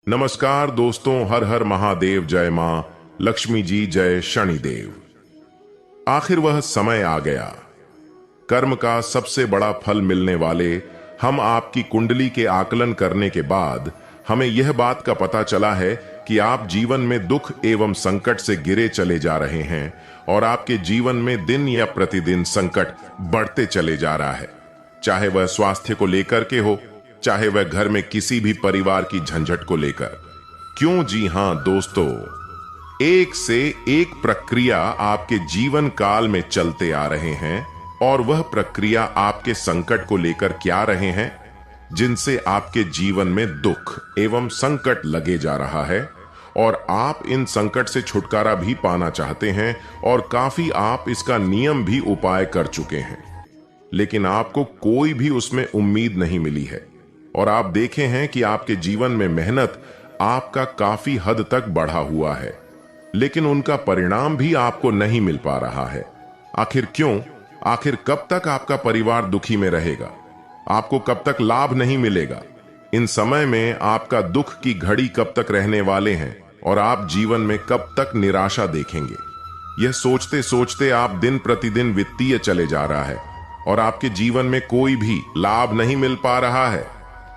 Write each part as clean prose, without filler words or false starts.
नमस्कार दोस्तों, हर हर महादेव, जय मां लक्ष्मी जी, जय शनिदेव। आखिर वह समय आ गया, कर्म का सबसे बड़ा फल मिलने वाले हम आपकी कुंडली के आकलन करने के बाद हमें यह बात का पता चला है कि आप जीवन में दुख एवं संकट से घिरे चले जा रहे हैं और आपके जीवन में दिन या प्रतिदिन संकट बढ़ते चले जा रहा है। चाहे वह स्वास्थ्य को लेकर के हो, चाहे वह घर में किसी भी परिवार की झंझट को लेकर। क्यों, जी हां दोस्तों, एक से एक प्रक्रिया आपके जीवन काल में चलते आ रहे हैं और वह प्रक्रिया आपके संकट को लेकर क्या रहे हैं, जिनसे आपके जीवन में दुख एवं संकट लगे जा रहा है और आप इन संकट से छुटकारा भी पाना चाहते हैं और काफी आप इसका नियम भी उपाय कर चुके हैं, लेकिन आपको कोई भी उसमें उम्मीद नहीं मिली है और आप देखे हैं कि आपके जीवन में मेहनत आपका काफी हद तक बढ़ा हुआ है, लेकिन उनका परिणाम भी आपको नहीं मिल पा रहा है। आखिर क्यों? आखिर कब तक आपका परिवार दुखी में रहेगा? आपको कब तक लाभ नहीं मिलेगा? इन समय में आपका दुख की घड़ी कब तक रहने वाले हैं और आप जीवन में कब तक निराशा देखेंगे? यह सोचते सोचते आप दिन प्रतिदिन वित्तीय चले जा रहा है और आपके जीवन में कोई भी लाभ नहीं मिल पा रहा है।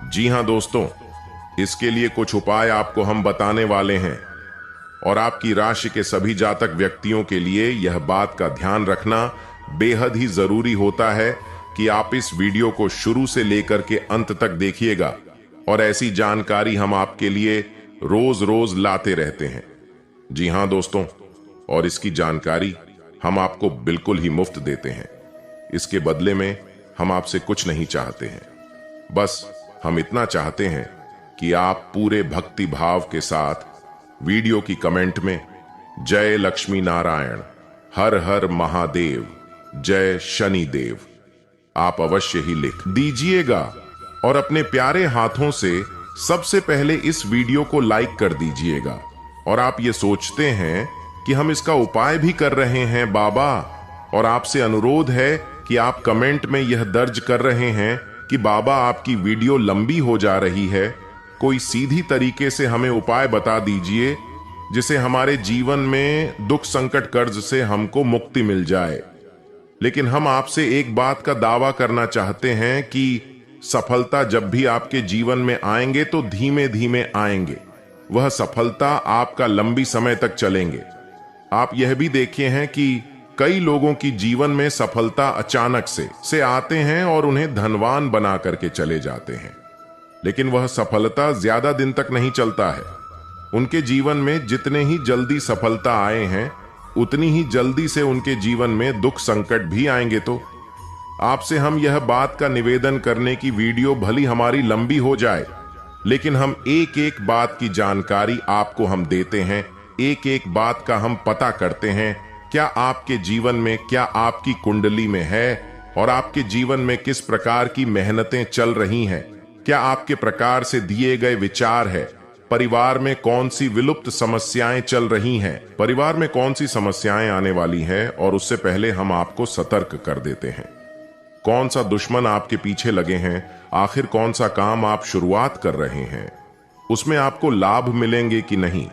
जी हां दोस्तों, इसके लिए कुछ उपाय आपको हम बताने वाले हैं और आपकी राशि के सभी जातक व्यक्तियों के लिए यह बात का ध्यान रखना बेहद ही जरूरी होता है कि आप इस वीडियो को शुरू से लेकर के अंत तक देखिएगा और ऐसी जानकारी हम आपके लिए रोज रोज लाते रहते हैं। जी हां दोस्तों, और इसकी जानकारी हम आपको बिल्कुल ही मुफ्त देते हैं। इसके बदले में हम आपसे कुछ नहीं चाहते हैं, बस हम इतना चाहते हैं कि आप पूरे भक्ति भाव के साथ वीडियो की कमेंट में जय लक्ष्मी नारायण, हर हर महादेव, जय शनिदेव आप अवश्य ही लिख दीजिएगा और अपने प्यारे हाथों से सबसे पहले इस वीडियो को लाइक कर दीजिएगा। और आप ये सोचते हैं कि हम इसका उपाय भी कर रहे हैं बाबा, और आपसे अनुरोध है कि आप कमेंट में यह दर्ज कर रहे हैं कि बाबा आपकी वीडियो लंबी हो जा रही है, कोई सीधी तरीके से हमें उपाय बता दीजिए जिसे हमारे जीवन में दुख संकट कर्ज से हमको मुक्ति मिल जाए। लेकिन हम आपसे एक बात का दावा करना चाहते हैं कि सफलता जब भी आपके जीवन में आएंगे तो धीमे धीमे आएंगे, वह सफलता आपका लंबी समय तक चलेंगे। आप यह भी देखे हैं कि कई लोगों की जीवन में सफलता अचानक से आते हैं और उन्हें धनवान बना करके चले जाते हैं, लेकिन वह सफलता ज्यादा दिन तक नहीं चलता है। उनके जीवन में जितने ही जल्दी सफलता आए हैं, उतनी ही जल्दी से उनके जीवन में दुख संकट भी आएंगे। तो आपसे हम यह बात का निवेदन करने की वीडियो भली हमारी लंबी हो जाए, लेकिन हम एक एक बात की जानकारी आपको हम देते हैं, एक एक बात का हम पता करते हैं क्या आपके जीवन में, क्या आपकी कुंडली में है और आपके जीवन में किस प्रकार की मेहनतें चल रही हैं, क्या आपके प्रकार से दिए गए विचार है, परिवार में कौन सी विलुप्त समस्याएं चल रही हैं, परिवार में कौन सी समस्याएं आने वाली हैं, और उससे पहले हम आपको सतर्क कर देते हैं कौन सा दुश्मन आपके पीछे लगे हैं, आखिर कौन सा काम आप शुरुआत कर रहे हैं, उसमें आपको लाभ मिलेंगे कि नहीं।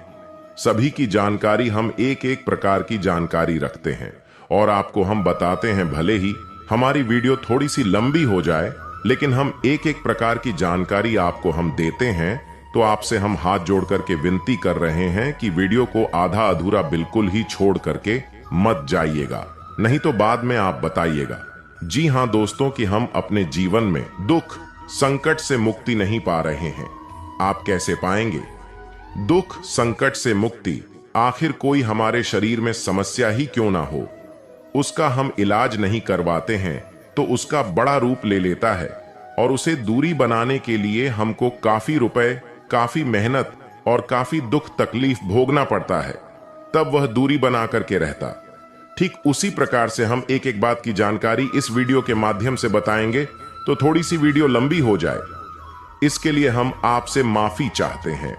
सभी की जानकारी हम एक एक प्रकार की जानकारी रखते हैं और आपको हम बताते हैं। भले ही हमारी वीडियो थोड़ी सी लंबी हो जाए, लेकिन हम एक एक प्रकार की जानकारी आपको हम देते हैं। तो आपसे हम हाथ जोड़ करके विनती कर रहे हैं कि वीडियो को आधा अधूरा बिल्कुल ही छोड़ करके मत जाइएगा, नहीं तो बाद में आप बताइएगा। जी हां दोस्तों, कि हम अपने जीवन में दुख संकट से मुक्ति नहीं पा रहे हैं। आप कैसे पाएंगे दुख संकट से मुक्ति? आखिर कोई हमारे शरीर में समस्या ही क्यों ना हो, उसका हम इलाज नहीं करवाते हैं तो उसका बड़ा रूप ले लेता है और उसे दूरी बनाने के लिए हमको काफी रुपए, काफी मेहनत और काफी दुख तकलीफ भोगना पड़ता है, तब वह दूरी बना करके रहता। ठीक उसी प्रकार से हम एक एक बात की जानकारी इस वीडियो के माध्यम से बताएंगे, तो थोड़ी सी वीडियो लंबी हो जाए, इसके लिए हम आपसे माफी चाहते हैं।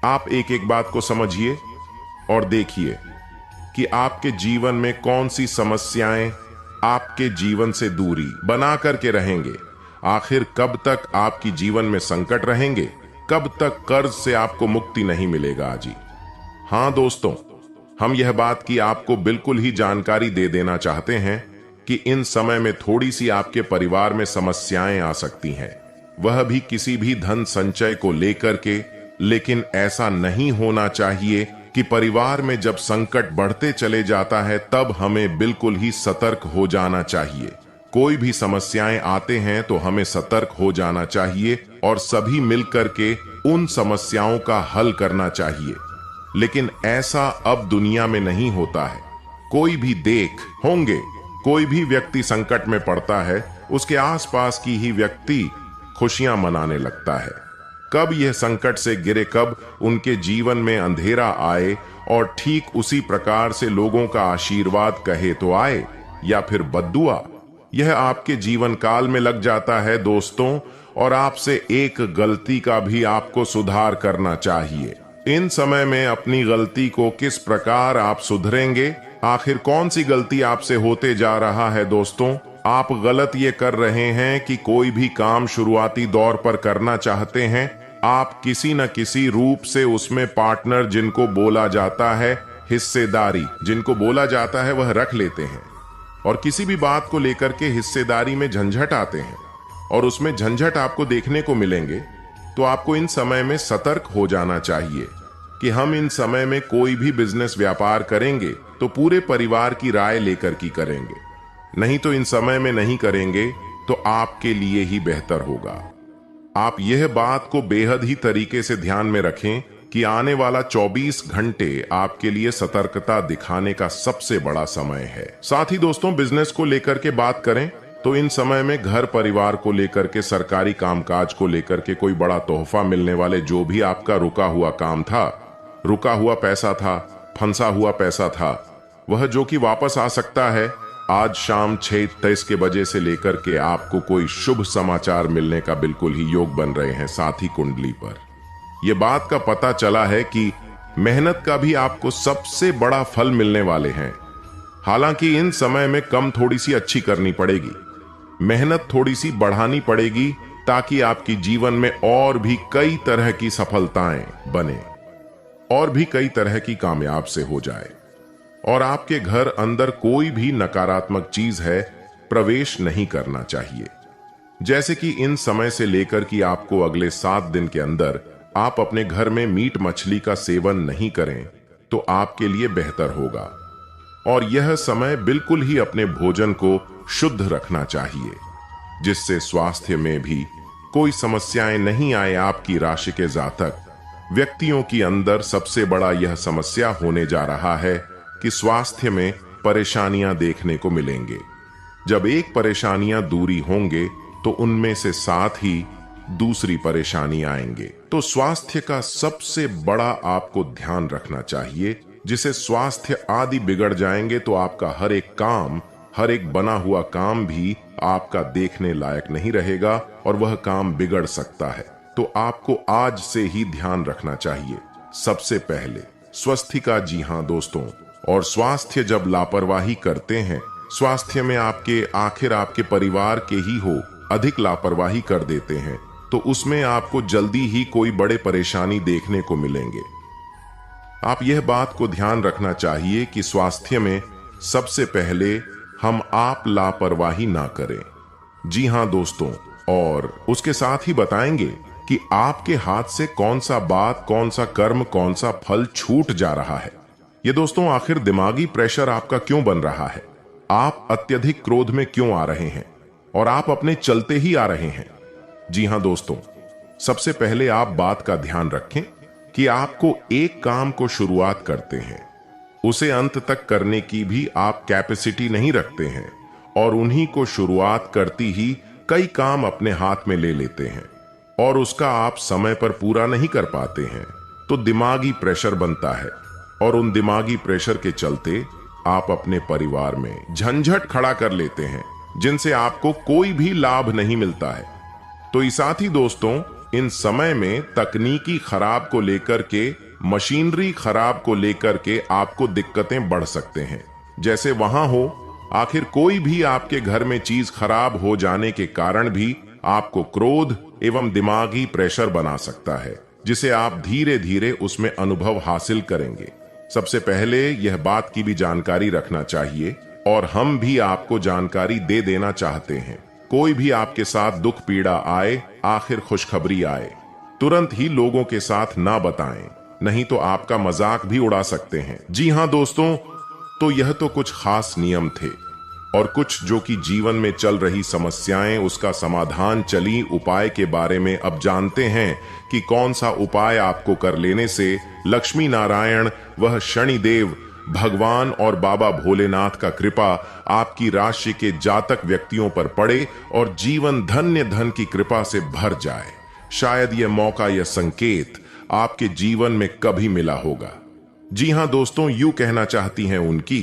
आप एक एक बात को समझिए और देखिए कि आपके जीवन में कौन सी समस्याएं आपके जीवन से दूरी बना करके रहेंगे। आखिर कब तक आपकी जीवन में संकट रहेंगे, कब तक कर्ज से आपको मुक्ति नहीं मिलेगा जी। हाँ दोस्तों, हम यह बात की आपको बिल्कुल ही जानकारी दे देना चाहते हैं कि इन समय में थोड़ी सी आपके परिवार में समस्याएं आ सकती हैं, वह भी किसी भी धन संचय को लेकर के। लेकिन ऐसा नहीं होना चाहिए कि परिवार में जब संकट बढ़ते चले जाता है तब हमें बिल्कुल ही सतर्क हो जाना चाहिए। कोई भी समस्याएं आते हैं तो हमें सतर्क हो जाना चाहिए और सभी मिलकर के उन समस्याओं का हल करना चाहिए। लेकिन ऐसा अब दुनिया में नहीं होता है। कोई भी देख होंगे, कोई भी व्यक्ति संकट में पड़ता है, उसके आसपास की ही व्यक्ति खुशियां मनाने लगता है। कब यह संकट से गिरे, कब उनके जीवन में अंधेरा आए और ठीक उसी प्रकार से लोगों का आशीर्वाद कहे तो आए या फिर बद्दुआ, यह आपके जीवन काल में लग जाता है दोस्तों। और आपसे एक गलती का भी आपको सुधार करना चाहिए। इन समय में अपनी गलती को किस प्रकार आप सुधरेंगे, आखिर कौन सी गलती आपसे होते जा रहा है दोस्तों? आप गलत ये कर रहे हैं कि कोई भी काम शुरुआती दौर पर करना चाहते हैं, आप किसी न किसी रूप से उसमें पार्टनर, जिनको बोला जाता है हिस्सेदारी, जिनको बोला जाता है वह रख लेते हैं और किसी भी बात को लेकर के हिस्सेदारी में झंझट आते हैं और उसमें झंझट आपको देखने को मिलेंगे। तो आपको इन समय में सतर्क हो जाना चाहिए कि हम इन समय में कोई भी बिजनेस व्यापार करेंगे तो पूरे परिवार की राय लेकर की करेंगे, नहीं तो इन समय में नहीं करेंगे तो आपके लिए ही बेहतर होगा। आप यह बात को बेहद ही तरीके से ध्यान में रखें कि आने वाला 24 घंटे आपके लिए सतर्कता दिखाने का सबसे बड़ा समय है। साथ ही दोस्तों, बिजनेस को लेकर के बात करें तो इन समय में घर परिवार को लेकर के, सरकारी कामकाज को लेकर के कोई बड़ा तोहफा मिलने वाले, जो भी आपका रुका हुआ काम था, रुका हुआ पैसा था, फंसा हुआ पैसा था, वह जो कि वापस आ सकता है। आज शाम 6:23 के बजे से लेकर के आपको कोई शुभ समाचार मिलने का बिल्कुल ही योग बन रहे हैं। साथ ही कुंडली पर यह बात का पता चला है कि मेहनत का भी आपको सबसे बड़ा फल मिलने वाले हैं। हालांकि इन समय में कम थोड़ी सी अच्छी करनी पड़ेगी, मेहनत थोड़ी सी बढ़ानी पड़ेगी, ताकि आपकी जीवन में और भी कई तरह की सफलताएं बने और भी कई तरह की कामयाब से हो जाए और आपके घर अंदर कोई भी नकारात्मक चीज है प्रवेश नहीं करना चाहिए। जैसे कि इन समय से लेकर कि आपको अगले 7 दिन के अंदर आप अपने घर में मीट मछली का सेवन नहीं करें तो आपके लिए बेहतर होगा। और यह समय बिल्कुल ही अपने भोजन को शुद्ध रखना चाहिए, जिससे स्वास्थ्य में भी कोई समस्याएं नहीं आए। आपकी राशि के जातक व्यक्तियों की अंदर सबसे बड़ा यह समस्या होने जा रहा है कि स्वास्थ्य में परेशानियां देखने को मिलेंगे। जब एक परेशानियां दूरी होंगे तो उनमें से साथ ही दूसरी परेशानी आएंगे। तो स्वास्थ्य का सबसे बड़ा आपको ध्यान रखना चाहिए, जिसे स्वास्थ्य आदि बिगड़ जाएंगे तो आपका हर एक काम, हर एक बना हुआ काम भी आपका देखने लायक नहीं रहेगा और वह काम बिगड़ सकता है। तो आपको आज से ही ध्यान रखना चाहिए। सबसे पहले स्वस्थी का, जी हां दोस्तों। और स्वास्थ्य जब लापरवाही करते हैं, स्वास्थ्य में आखिर आपके परिवार के ही हो अधिक लापरवाही कर देते हैं तो उसमें आपको जल्दी ही कोई बड़े परेशानी देखने को मिलेंगे। आप यह बात को ध्यान रखना चाहिए कि स्वास्थ्य में सबसे पहले हम आप लापरवाही ना करें। जी हां दोस्तों, और उसके साथ ही बताएंगे कि आपके हाथ से कौन सा बात, कौन सा कर्म, कौन सा फल छूट जा रहा है। ये दोस्तों, आखिर दिमागी प्रेशर आपका क्यों बन रहा है, आप अत्यधिक क्रोध में क्यों आ रहे हैं और आप अपने चलते ही आ रहे हैं। जी हां दोस्तों, सबसे पहले आप बात का ध्यान रखें कि आपको एक काम को शुरुआत करते हैं, उसे अंत तक करने की भी आप कैपेसिटी नहीं रखते हैं और उन्हीं को शुरुआत करती ही कई काम अपने हाथ में ले लेते हैं और उसका आप समय पर पूरा नहीं कर पाते हैं तो दिमागी प्रेशर बनता है और उन दिमागी प्रेशर के चलते आप अपने परिवार में झंझट खड़ा कर लेते हैं जिनसे आपको कोई भी लाभ नहीं मिलता है। तो इस साथ ही दोस्तों, इन समय में तकनीकी खराब को लेकर के, मशीनरी खराब को लेकर के आपको दिक्कतें बढ़ सकते हैं। जैसे वहां हो, आखिर कोई भी आपके घर में चीज खराब हो जाने के कारण भी आपको क्रोध एवं दिमागी प्रेशर बना सकता है, जिसे आप धीरे धीरे उसमें अनुभव हासिल करेंगे। सबसे पहले यह बात की भी जानकारी रखना चाहिए और हम भी आपको जानकारी दे देना चाहते हैं। कोई भी आपके साथ दुख पीड़ा आए, आखिर खुशखबरी आए, तुरंत ही लोगों के साथ ना बताएं, नहीं तो आपका मजाक भी उड़ा सकते हैं। जी हाँ दोस्तों, तो यह तो कुछ खास नियम थे और कुछ जो कि जीवन में चल रही समस्याएं, उसका समाधान चली उपाय के बारे में अब जानते हैं कि कौन सा उपाय आपको कर लेने से लक्ष्मी नारायण वह शनिदेव भगवान और बाबा भोलेनाथ का कृपा आपकी राशि के जातक व्यक्तियों पर पड़े और जीवन धन्य धन की कृपा से भर जाए। शायद यह मौका, यह संकेत आपके जीवन में कभी मिला होगा। जी हां दोस्तों, यूं कहना चाहती हैं उनकी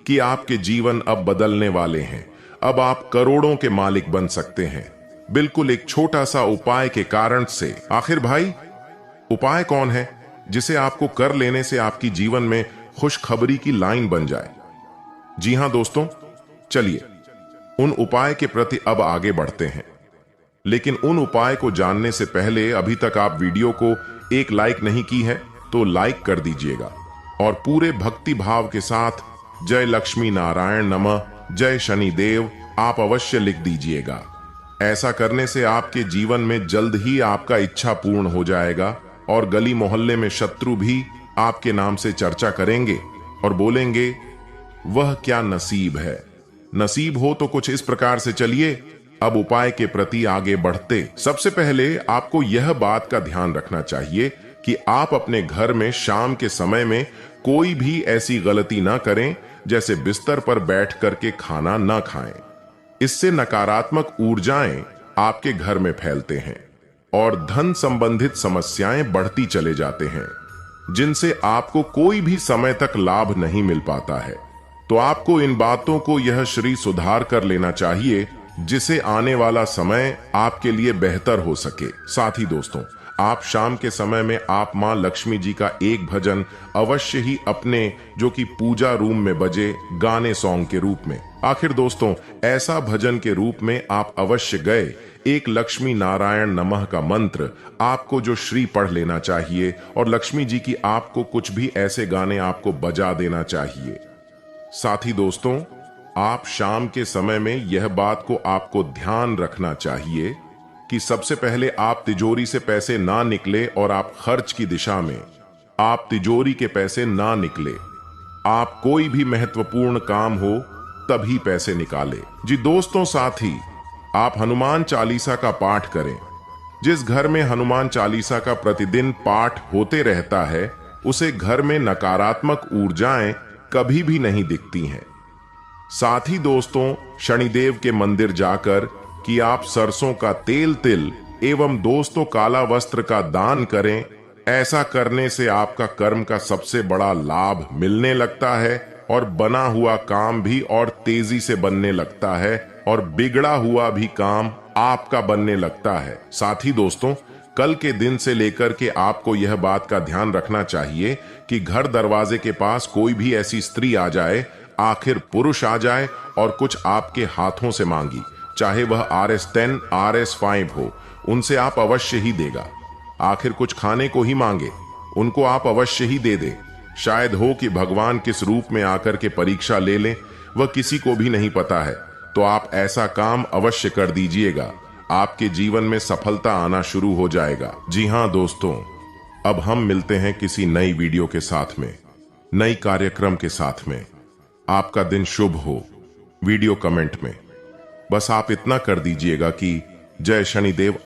कि आपके जीवन अब बदलने वाले हैं। अब आप करोड़ों के मालिक बन सकते हैं, बिल्कुल एक छोटा सा उपाय के कारण से। आखिर भाई, उपाय कौन है जिसे आपको कर लेने से आपकी जीवन में खुशखबरी की लाइन बन जाए? जी हां दोस्तों, चलिए उन उपाय के प्रति अब आगे बढ़ते हैं। लेकिन उन उपाय को जानने से पहले अभी तक आप वीडियो को एक लाइक नहीं की है तो लाइक कर दीजिएगा और पूरे भक्ति भाव के साथ जय लक्ष्मी नारायण नमः, जय शनिदेव आप अवश्य लिख दीजिएगा। ऐसा करने से आपके जीवन में जल्द ही आपका इच्छा पूर्ण हो जाएगा और गली मोहल्ले में शत्रु भी आपके नाम से चर्चा करेंगे और बोलेंगे वह क्या नसीब है। नसीब हो तो कुछ इस प्रकार से। चलिए अब उपाय के प्रति आगे बढ़ते। सबसे पहले आपको यह बात का ध्यान रखना चाहिए कि आप अपने घर में शाम के समय में कोई भी ऐसी गलती ना करें जैसे बिस्तर पर बैठ करके खाना ना खाएं। इससे नकारात्मक ऊर्जाएं आपके घर में फैलते हैं और धन संबंधित समस्याएं बढ़ती चले जाते हैं, जिनसे आपको कोई भी समय तक लाभ नहीं मिल पाता है। तो आपको इन बातों को यह श्री सुधार कर लेना चाहिए जिसे आने वाला समय आपके लिए बेहतर हो सके। साथ ही दोस्तों, आप शाम के समय में आप मां लक्ष्मी जी का एक भजन अवश्य ही अपने जो कि पूजा रूम में बजे गाने सॉन्ग के रूप में, आखिर दोस्तों ऐसा भजन के रूप में आप अवश्य गए एक लक्ष्मी नारायण नमः का मंत्र आपको जो श्री पढ़ लेना चाहिए और लक्ष्मी जी की आपको कुछ भी ऐसे गाने आपको बजा देना चाहिए। साथ ही दोस्तों, आप शाम के समय में यह बात को आपको ध्यान रखना चाहिए कि सबसे पहले आप तिजोरी से पैसे ना निकले और आप खर्च की दिशा में आप तिजोरी के पैसे ना निकले। आप कोई भी महत्वपूर्ण काम हो तभी पैसे निकाले। जी दोस्तों, साथ ही आप हनुमान चालीसा का पाठ करें। जिस घर में हनुमान चालीसा का प्रतिदिन पाठ होते रहता है उसे घर में नकारात्मक ऊर्जाएं कभी भी नहीं दिखती हैं। साथ ही दोस्तों, शनिदेव के मंदिर जाकर कि आप सरसों का तेल तिल एवं दोस्तों काला वस्त्र का दान करें। ऐसा करने से आपका कर्म का सबसे बड़ा लाभ मिलने लगता है और बना हुआ काम भी और तेजी से बनने लगता है और बिगड़ा हुआ भी काम आपका बनने लगता है। साथ ही दोस्तों, कल के दिन से लेकर के आपको यह बात का ध्यान रखना चाहिए कि घर दरवाजे के पास कोई भी ऐसी स्त्री आ जाए, आखिर पुरुष आ जाए और कुछ आपके हाथों से मांगी, चाहे वह RS10 RS5 हो, उनसे आप अवश्य ही देगा। आखिर कुछ खाने को ही मांगे, उनको आप अवश्य ही दे दे। शायद हो कि भगवान किस रूप में आकर के परीक्षा ले लें, वह किसी को भी नहीं पता है। तो आप ऐसा काम अवश्य कर दीजिएगा, आपके जीवन में सफलता आना शुरू हो जाएगा। जी हां दोस्तों, अब हम मिलते हैं किसी नई वीडियो के साथ में, नई कार्यक्रम के साथ में। आपका दिन शुभ हो। वीडियो कमेंट में बस आप इतना कर दीजिएगा कि जय शनिदेव